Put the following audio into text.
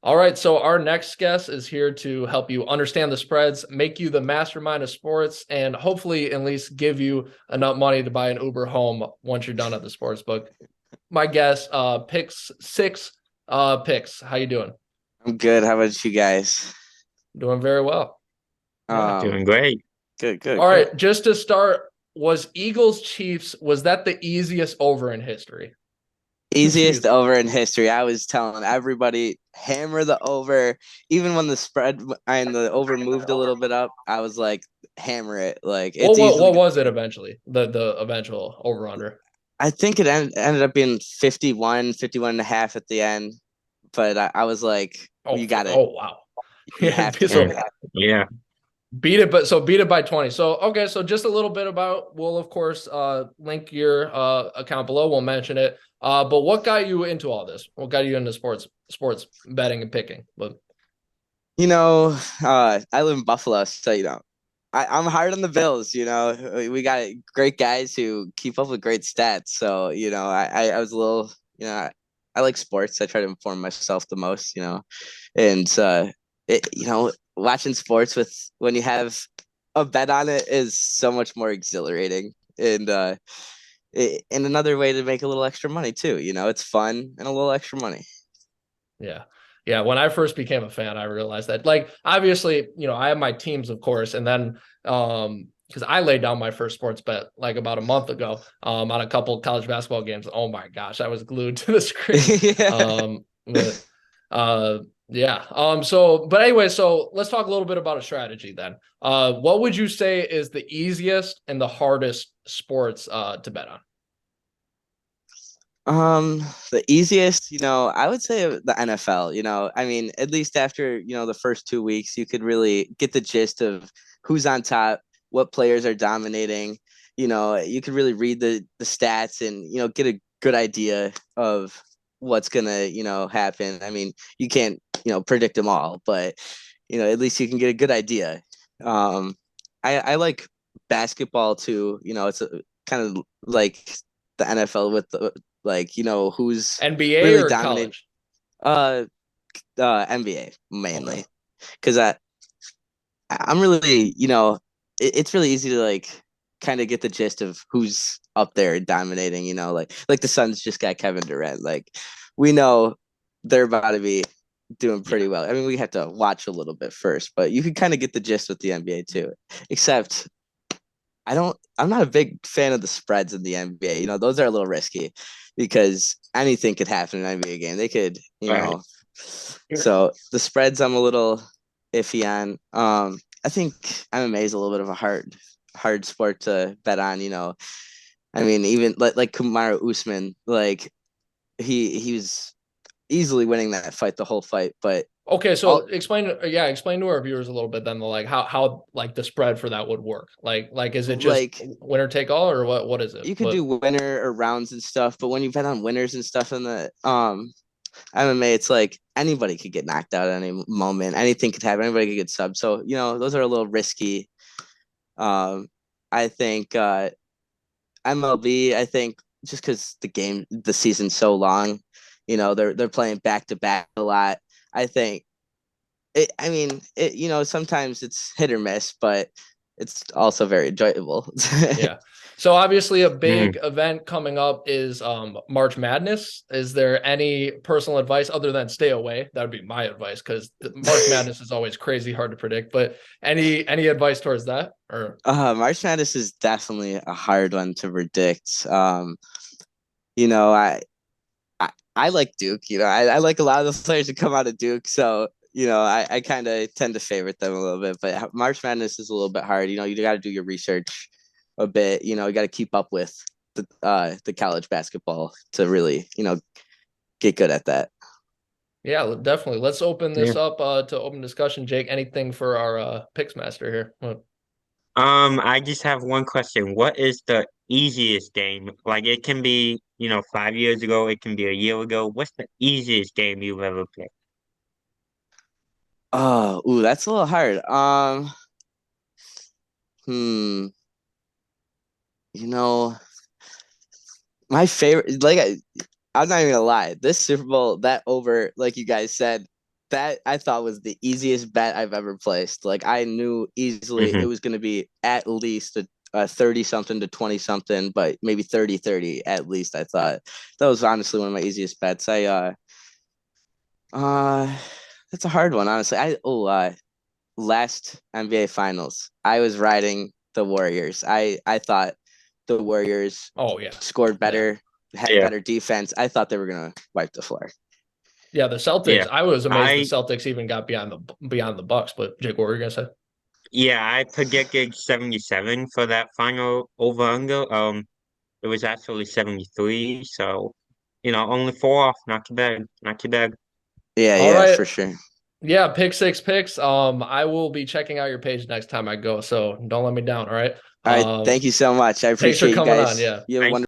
All right, so our next guest is here to help you understand the spreads, make you the mastermind of sports, and hopefully at least give you enough money to buy an Uber home once you're done at the sports book. My guest picks six picks. How you doing? I'm good. How about you guys? Doing very well. Yeah. Um, Doing great. good, good, All good. right, just to start, was Eagles Chiefs, was that the easiest over in history? Easiest Excuse me. over in history. I was telling everybody, hammer the over. Even when the spread and the over moved a little bit up, I was like, hammer it. Like What it's what easily what gonna was it be. eventually? The eventual over under. I think it ended up being 51 and a half at the end. But I was like, Oh, you got it. oh wow. You Yeah, have to Mm, hammer so that. yeah. beat it, but so beat it by 20. So okay, so just a little bit about we'll of course link your account below. We'll mention it. But what got you into all this? What got you into sports betting and picking? But I live in Buffalo, so I'm hard on the Bills. We got great guys who keep up with great stats. So I was a little, I like sports. I try to inform myself the most. And watching sports with when you have a bet on it is so much more exhilarating. And another way to make a little extra money too. It's fun and a little extra money. yeah. Yeah, when I first became a fan, I realized that like obviously, I have my teams, of course, and then because I laid down my first sports bet like about a month ago on a couple college basketball games. Oh my gosh, I was glued to the screen. Yeah. But yeah. So but anyway, so let's talk a little bit about a strategy then. What would you say is the easiest and the hardest sports to bet on? The easiest, I would say the NFL. I mean, at least after, the first 2 weeks, you could really get the gist of who's on top, what players are dominating. You could really read the stats and, get a good idea of what's gonna, happen. I mean, you can't, predict them all, but at least you can get a good idea. Um, I like basketball too. It's kind of like the NFL with the like who's NBA really or dominating. college? uh NBA Okay. mainly, because I'm really, it's really easy to like kind of get the gist of who's up there dominating. Like the Suns just got Kevin Durant. Like we know they're about to be doing Yeah. pretty well. I mean, we have to watch a little bit first, but you can kind of get the gist with the NBA too. Except I'm not a big fan of the spreads in the NBA. Those are a little risky because anything could happen in an NBA game. They could, Right. so the spreads I'm a little iffy on. I think MMA is a little bit of a hard sport to bet on. I mean, even like Kamaru Usman, like he was easily winning that fight the whole fight, but Okay, so all explain to our viewers a little bit then, like how like the spread for that would work. Like is it just like winner take all or what is it? you could do But winner or rounds and stuff, but when you bet on winners and stuff in the MMA, it's like anybody could get knocked out at any moment. Anything could happen. Anybody could get subbed. So, those are a little risky. Um, I think MLB, I think just because the season's so long, they're playing back to back a lot. I think I mean, sometimes it's hit or miss, but it's also very enjoyable. yeah. So obviously a big Mm. event coming up is March Madness. Is there any personal advice other than stay away? That would be my advice because March Madness is always crazy hard to predict. But any advice towards that? Or March Madness is definitely a hard one to predict. You know, I, I like Duke. I like a lot of the players that come out of Duke. So, I kind of tend to favorite them a little bit. But March Madness is a little bit hard. You got to do your research a bit. You got to keep up with the college basketball to really, get good at that. yeah, definitely. Let's open Yeah. this up to open discussion. Jake, anything for our picks master here? I just have one question. What is the easiest game? Like it can be, 5 years ago, it can be a year ago. What's the easiest game you've ever played? Oh, ooh, that's a little hard. Hmm, you know, my favorite, like, I'm not even gonna lie. This Super Bowl, that over, like you guys said, that I thought was the easiest bet I've ever placed. Like I knew easily it Hmm. was going to be at least a 30 something to 20 something, but maybe 30-30 at least. I thought that was honestly one of my easiest bets. Uh that's a hard one, honestly. Last NBA finals, I was riding the Warriors. I thought the Warriors Oh yeah. scored Yeah. better, had Yeah, better defense. I thought they were going to wipe the floor. Yeah, the Celtics. yeah. I was amazed the I Celtics even got beyond the Bucks. But Jake, what were you gonna say? yeah, I predicted 77 for that final over under. It was actually 73, so only four off. Not too bad. Not too bad. Yeah, All yeah, right. for sure. Yeah, pick six picks. I will be checking out your page next time I go, so don't let me down. All right. All right. Thank you so much. I Thanks for appreciate you coming on. guys. Yeah. You have a Thanks. wonderful